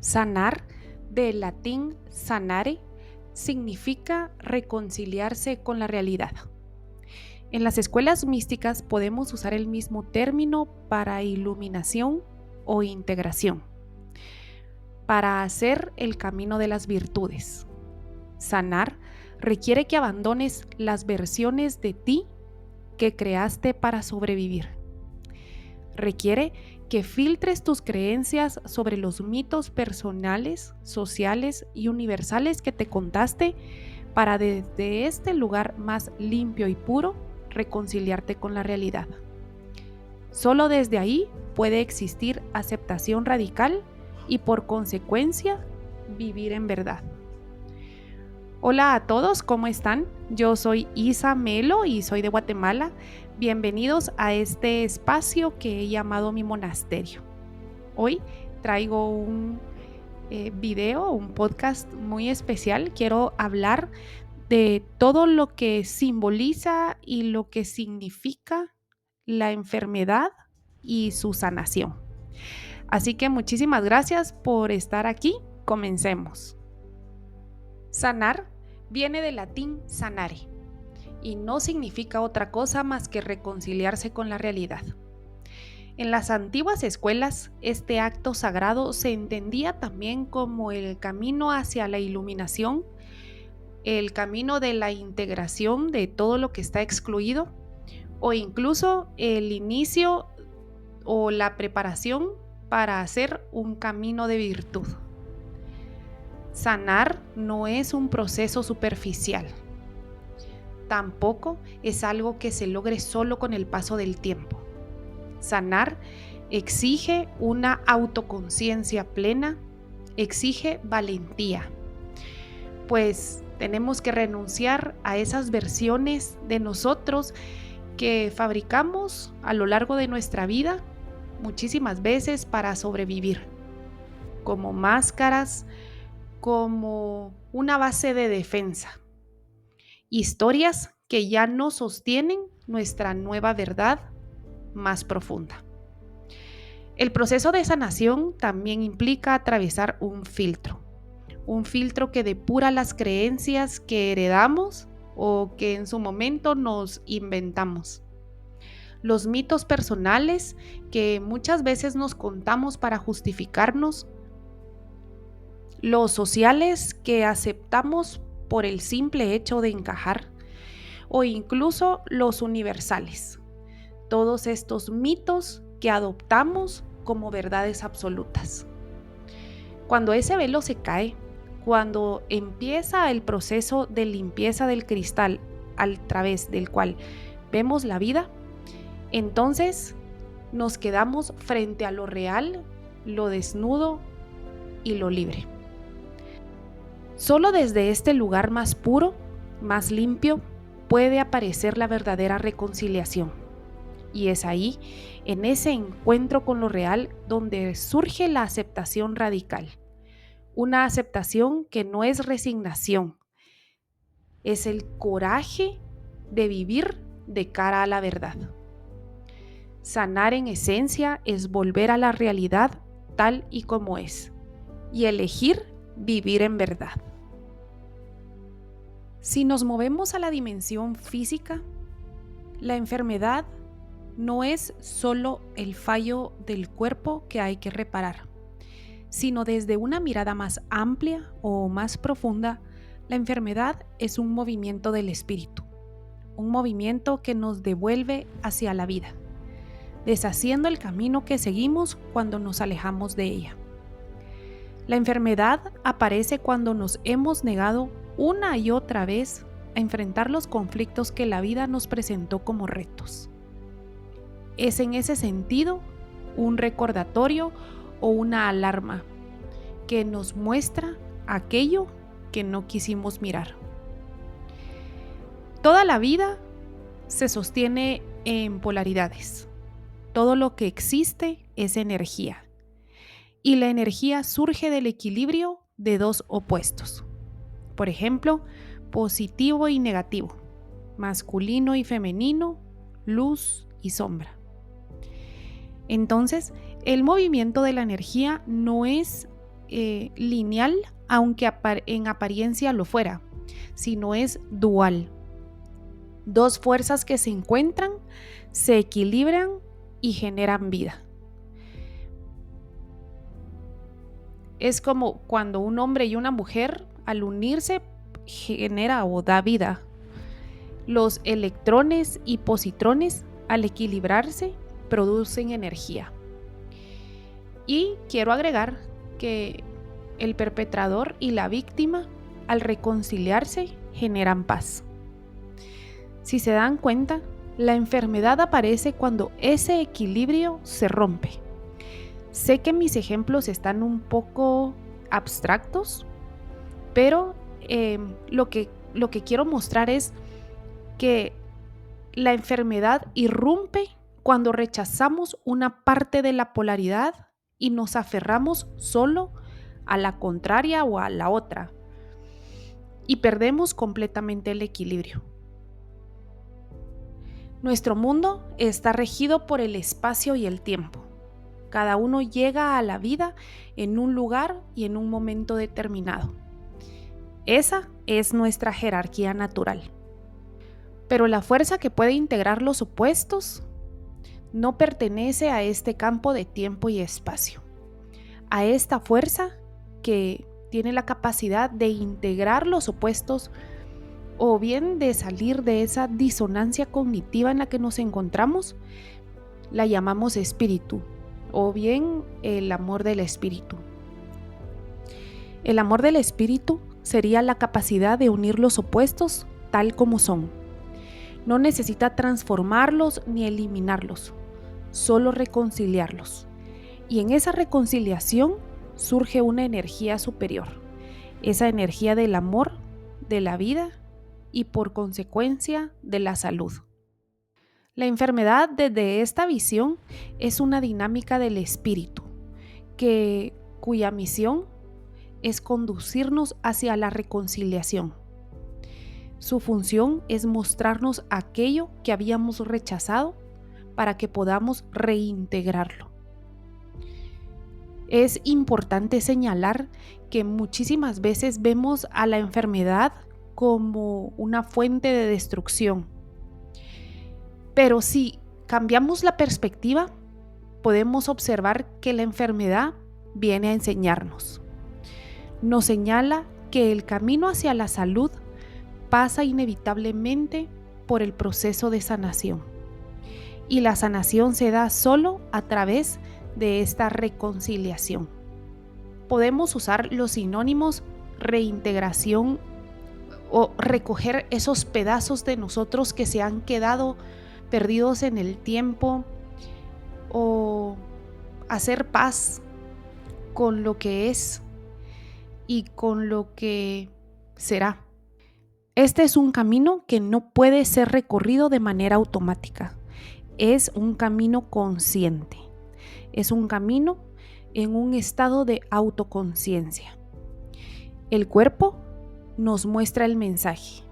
Sanar, del latín sanare, significa reconciliarse con la realidad. En las escuelas místicas podemos usar el mismo término para iluminación o integración, para hacer el camino de las virtudes. Sanar requiere que abandones las versiones de ti que creaste para sobrevivir. Requiere que filtres tus creencias sobre los mitos personales, sociales y universales que te contaste para desde este lugar más limpio y puro reconciliarte con la realidad. Solo desde ahí puede existir aceptación radical y por consecuencia vivir en verdad. Hola a todos, ¿cómo están? Yo soy Isa Melo y soy de Guatemala. Bienvenidos a este espacio que he llamado mi monasterio. Hoy traigo un un podcast muy especial. Quiero hablar de todo lo que simboliza y lo que significa la enfermedad y su sanación. Así que muchísimas gracias por estar aquí. Comencemos. Sanar viene del latín sanare y no significa otra cosa más que reconciliarse con la realidad. En las antiguas escuelas, este acto sagrado se entendía también como el camino hacia la iluminación, el camino de la integración de todo lo que está excluido, o incluso el inicio o la preparación para hacer un camino de virtud. Sanar no es un proceso superficial. Tampoco es algo que se logre solo con el paso del tiempo. Sanar exige una autoconciencia plena, exige valentía, pues tenemos que renunciar a esas versiones de nosotros que fabricamos a lo largo de nuestra vida muchísimas veces para sobrevivir, como máscaras, como una base de defensa. Historias que ya no sostienen nuestra nueva verdad más profunda. El proceso de sanación también implica atravesar un filtro que depura las creencias que heredamos o que en su momento nos inventamos. Los mitos personales que muchas veces nos contamos para justificarnos, los sociales que aceptamos por el simple hecho de encajar, o incluso los universales. Todos estos mitos que adoptamos como verdades absolutas. Cuando ese velo se cae, cuando empieza el proceso de limpieza del cristal a través del cual vemos la vida, entonces nos quedamos frente a lo real, lo desnudo y lo libre. Solo desde este lugar más puro, más limpio, puede aparecer la verdadera reconciliación. Y es ahí, en ese encuentro con lo real, donde surge la aceptación radical. Una aceptación que no es resignación, es el coraje de vivir de cara a la verdad. Sanar en esencia es volver a la realidad tal y como es y elegir vivir en verdad. Si nos movemos a la dimensión física, la enfermedad no es solo el fallo del cuerpo que hay que reparar, sino desde una mirada más amplia o más profunda, la enfermedad es un movimiento del espíritu, un movimiento que nos devuelve hacia la vida, deshaciendo el camino que seguimos cuando nos alejamos de ella. La enfermedad aparece cuando nos hemos negado una y otra vez a enfrentar los conflictos que la vida nos presentó como retos. Es en ese sentido un recordatorio o una alarma que nos muestra aquello que no quisimos mirar. Toda la vida se sostiene en polaridades. Todo lo que existe es energía. Y la energía surge del equilibrio de dos opuestos. Por ejemplo, positivo y negativo, masculino y femenino, luz y sombra. Entonces, el movimiento de la energía no es lineal, aunque en apariencia lo fuera, sino es dual. Dos fuerzas que se encuentran, se equilibran y generan vida. Es como cuando un hombre y una mujer al unirse genera o da vida. Los electrones y positrones al equilibrarse producen energía. Y quiero agregar que el perpetrador y la víctima al reconciliarse generan paz. Si se dan cuenta, la enfermedad aparece cuando ese equilibrio se rompe. Sé que mis ejemplos están un poco abstractos, pero lo que quiero mostrar es que la enfermedad irrumpe cuando rechazamos una parte de la polaridad y nos aferramos solo a la contraria o a la otra y perdemos completamente el equilibrio. Nuestro mundo está regido por el espacio y el tiempo. Cada uno llega a la vida en un lugar y en un momento determinado. Esa es nuestra jerarquía natural. Pero la fuerza que puede integrar los opuestos no pertenece a este campo de tiempo y espacio. A esta fuerza que tiene la capacidad de integrar los opuestos o bien de salir de esa disonancia cognitiva en la que nos encontramos, la llamamos espíritu o bien el amor del espíritu. El amor del espíritu sería la capacidad de unir los opuestos tal como son. No necesita transformarlos ni eliminarlos, solo reconciliarlos. Y en esa reconciliación surge una energía superior, esa energía del amor, de la vida y por consecuencia de la salud. La enfermedad desde esta visión es una dinámica del espíritu, cuya misión es conducirnos hacia la reconciliación. Su función es mostrarnos aquello que habíamos rechazado para que podamos reintegrarlo. Es importante señalar que muchísimas veces vemos a la enfermedad como una fuente de destrucción. Pero si cambiamos la perspectiva, podemos observar que la enfermedad viene a enseñarnos. Nos señala que el camino hacia la salud pasa inevitablemente por el proceso de sanación. Y la sanación se da solo a través de esta reconciliación. Podemos usar los sinónimos reintegración o recoger esos pedazos de nosotros que se han quedado perdidos en el tiempo o hacer paz con lo que es y con lo que será. Este es un camino que no puede ser recorrido de manera automática. Es un camino consciente. Es un camino en un estado de autoconciencia. El cuerpo nos muestra el mensaje,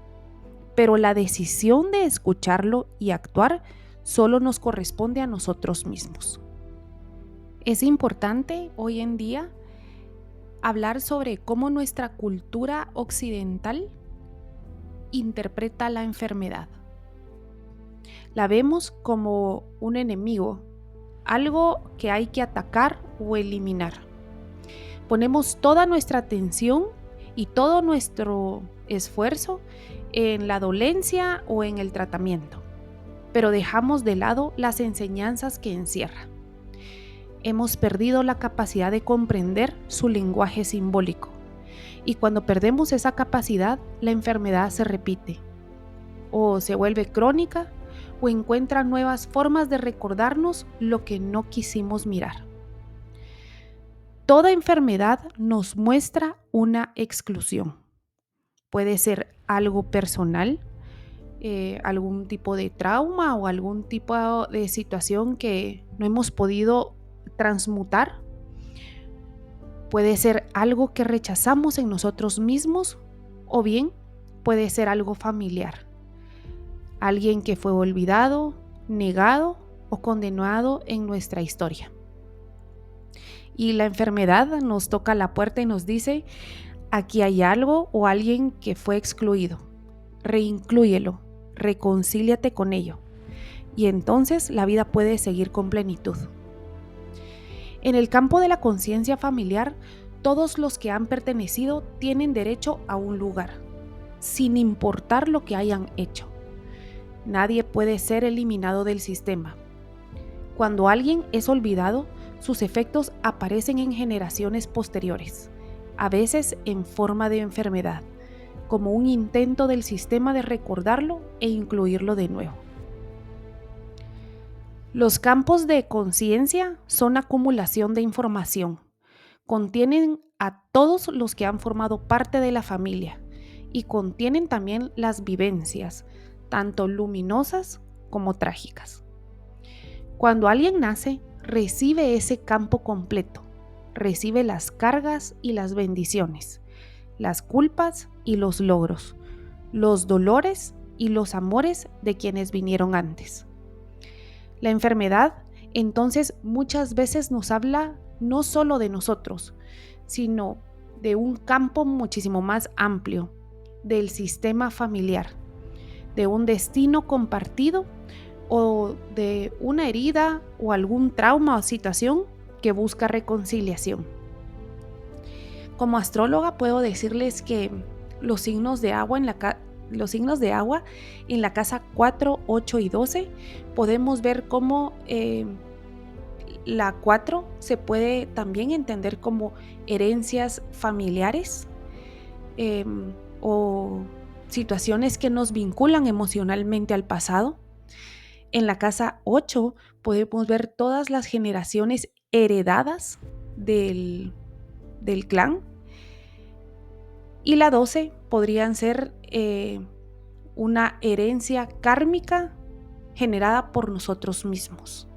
pero la decisión de escucharlo y actuar solo nos corresponde a nosotros mismos. Es importante hoy en día hablar sobre cómo nuestra cultura occidental interpreta la enfermedad. La vemos como un enemigo, algo que hay que atacar o eliminar. Ponemos toda nuestra atención y todo nuestro esfuerzo en la dolencia o en el tratamiento, pero dejamos de lado las enseñanzas que encierra. Hemos perdido la capacidad de comprender su lenguaje simbólico, y cuando perdemos esa capacidad, la enfermedad se repite, o se vuelve crónica, o encuentra nuevas formas de recordarnos lo que no quisimos mirar. Toda enfermedad nos muestra una exclusión. Puede ser algo personal, algún tipo de trauma o algún tipo de situación que no hemos podido transmutar. Puede ser algo que rechazamos en nosotros mismos o bien puede ser algo familiar. Alguien que fue olvidado, negado o condenado en nuestra historia. Y la enfermedad nos toca a la puerta y nos dice, aquí hay algo o alguien que fue excluido. Reinclúyelo, reconcíliate con ello. Y entonces la vida puede seguir con plenitud. En el campo de la conciencia familiar, todos los que han pertenecido tienen derecho a un lugar, sin importar lo que hayan hecho. Nadie puede ser eliminado del sistema. Cuando alguien es olvidado, sus efectos aparecen en generaciones posteriores, a veces en forma de enfermedad, como un intento del sistema de recordarlo e incluirlo de nuevo. Los campos de conciencia son acumulación de información. Contienen a todos los que han formado parte de la familia y contienen también las vivencias, tanto luminosas como trágicas. Cuando alguien nace, recibe ese campo completo, recibe las cargas y las bendiciones, las culpas y los logros, los dolores y los amores de quienes vinieron antes. La enfermedad, entonces, muchas veces nos habla no solo de nosotros, sino de un campo muchísimo más amplio, del sistema familiar, de un destino compartido o de una herida o algún trauma o situación que busca reconciliación. Como astróloga puedo decirles que los signos de agua en la casa 4, 8 y 12 podemos ver cómo la 4 se puede también entender como herencias familiares o situaciones que nos vinculan emocionalmente al pasado. En la casa 8 podemos ver todas las generaciones heredadas del clan. Y la 12 podrían ser una herencia kármica generada por nosotros mismos.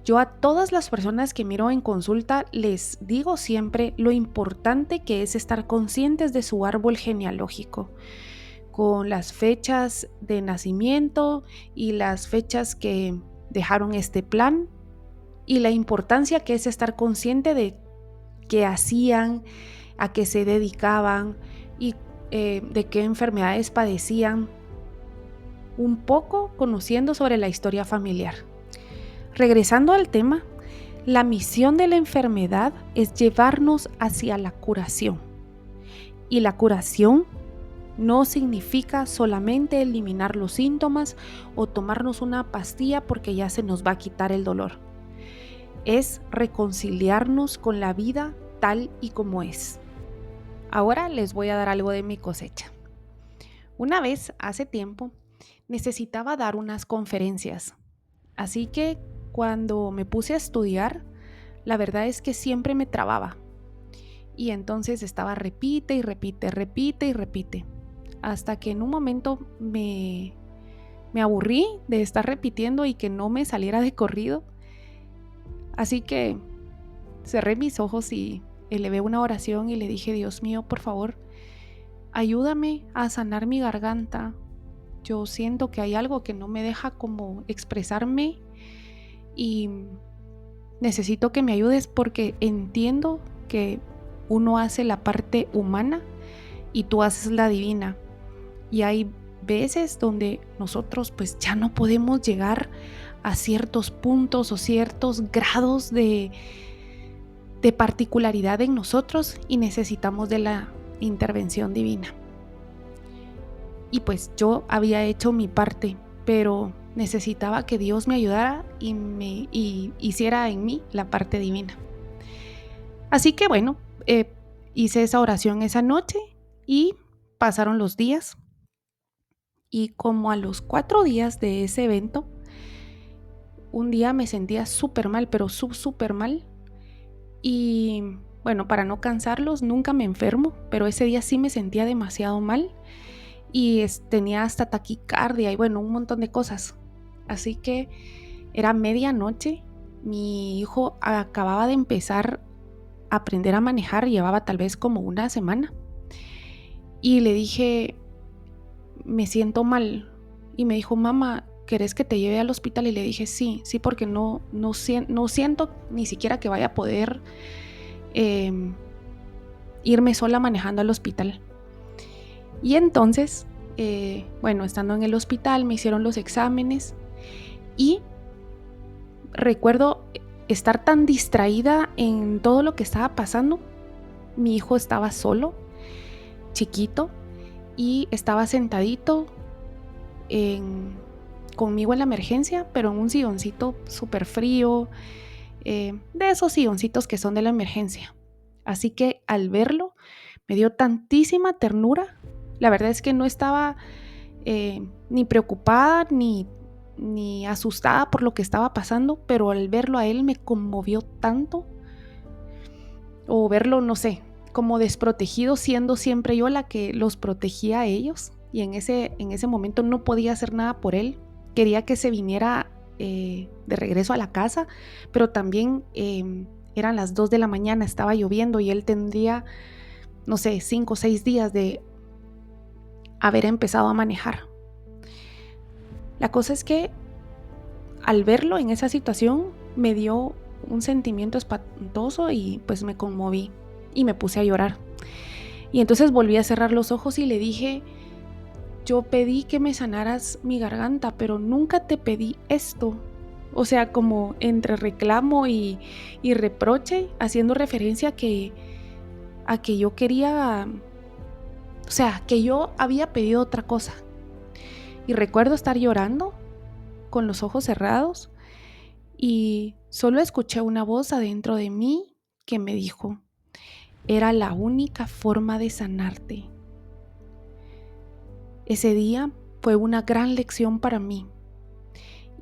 Yo a todas las personas que miro en consulta les digo siempre lo importante que es estar conscientes de su árbol genealógico, con las fechas de nacimiento y las fechas que dejaron este plan, y la importancia que es estar consciente de qué hacían, a qué se dedicaban y de qué enfermedades padecían, un poco conociendo sobre la historia familiar. Regresando al tema, la misión de la enfermedad es llevarnos hacia la curación. Y la curación no significa solamente eliminar los síntomas o tomarnos una pastilla porque ya se nos va a quitar el dolor. Es reconciliarnos con la vida tal y como es. Ahora les voy a dar algo de mi cosecha. Una vez, hace tiempo, necesitaba dar unas conferencias. Así que cuando me puse a estudiar, la verdad es que siempre me trababa. Y entonces estaba repite y repite, hasta que en un momento me aburrí de estar repitiendo y que no me saliera de corrido. Así que cerré mis ojos y elevé una oración y le dije: Dios mío, por favor, ayúdame a sanar mi garganta. Yo siento que hay algo que no me deja como expresarme y necesito que me ayudes porque entiendo que uno hace la parte humana y tú haces la divina. Y hay veces donde nosotros pues ya no podemos llegar a ciertos puntos o ciertos grados de particularidad en nosotros y necesitamos de la intervención divina. Y pues yo había hecho mi parte, pero necesitaba que Dios me ayudara y hiciera en mí la parte divina. Así que bueno, hice esa oración esa noche y pasaron los días. Y como a los 4 días de ese evento, un día me sentía súper mal, pero súper mal. Y bueno, para no cansarlos, nunca me enfermo, pero ese día sí me sentía demasiado mal. Y tenía hasta taquicardia y bueno, un montón de cosas. Así que era medianoche, mi hijo acababa de empezar a aprender a manejar, llevaba tal vez como una semana. Y le dije: me siento mal. Y me dijo: mamá, ¿querés que te lleve al hospital? Y le dije, sí, porque no siento ni siquiera que vaya a poder irme sola manejando al hospital. Y entonces, estando en el hospital me hicieron los exámenes y recuerdo estar tan distraída en todo lo que estaba pasando. Mi hijo estaba solo, chiquito, y estaba sentadito conmigo en la emergencia, pero en un silloncito súper frío, de esos silloncitos que son de la emergencia. Así que al verlo me dio tantísima ternura. La verdad es que no estaba ni preocupada ni asustada por lo que estaba pasando, pero al verlo a él me conmovió tanto, o verlo, no sé, como desprotegido, siendo siempre yo la que los protegía a ellos, y en ese momento no podía hacer nada por él. Quería que se viniera de regreso a la casa, pero también eran las 2 de la mañana, estaba lloviendo y él tendría, no sé, 5 o 6 días de haber empezado a manejar. La cosa es que al verlo en esa situación me dio un sentimiento espantoso y pues me conmoví y me puse a llorar. Y entonces volví a cerrar los ojos y le dije, yo pedí que me sanaras mi garganta, pero nunca te pedí esto. O sea, como entre reclamo y reproche, haciendo referencia a que yo quería, o sea, que yo había pedido otra cosa. Y recuerdo estar llorando con los ojos cerrados y solo escuché una voz adentro de mí que me dijo, era la única forma de sanarte. Ese día fue una gran lección para mí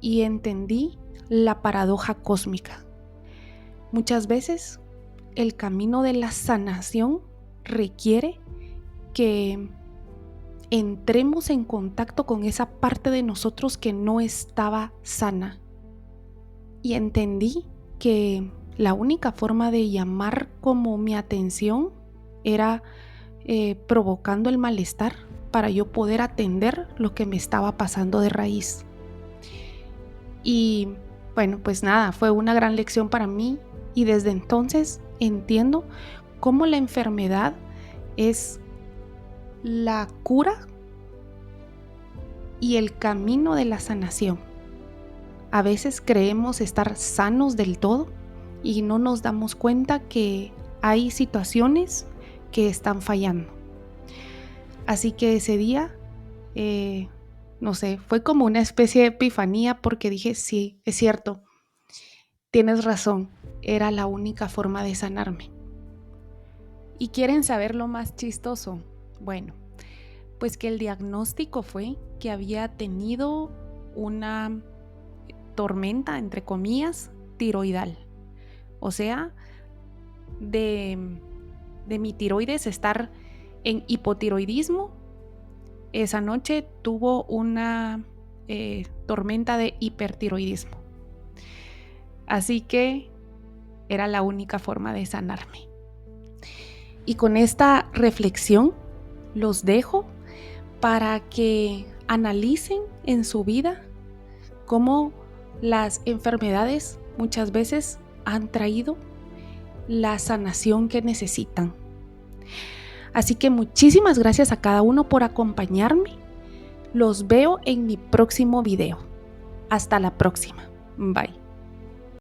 y entendí la paradoja cósmica. Muchas veces el camino de la sanación requiere que entremos en contacto con esa parte de nosotros que no estaba sana. Y entendí que la única forma de llamar como mi atención era provocando el malestar para yo poder atender lo que me estaba pasando de raíz. Y bueno, pues nada, fue una gran lección para mí y desde entonces entiendo cómo la enfermedad es la cura y el camino de la sanación. A veces creemos estar sanos del todo y no nos damos cuenta que hay situaciones que están fallando. Así que ese día, no sé, fue como una especie de epifanía porque dije, sí, es cierto, tienes razón, era la única forma de sanarme. ¿Y quieren saber lo más chistoso? Bueno, pues que el diagnóstico fue que había tenido una tormenta, entre comillas, tiroidal. O sea, de mi tiroides estar en hipotiroidismo, esa noche tuvo una tormenta de hipertiroidismo. Así que era la única forma de sanarme. Y con esta reflexión los dejo para que analicen en su vida cómo las enfermedades muchas veces han traído la sanación que necesitan. Así que muchísimas gracias a cada uno por acompañarme. Los veo en mi próximo video. Hasta la próxima. Bye.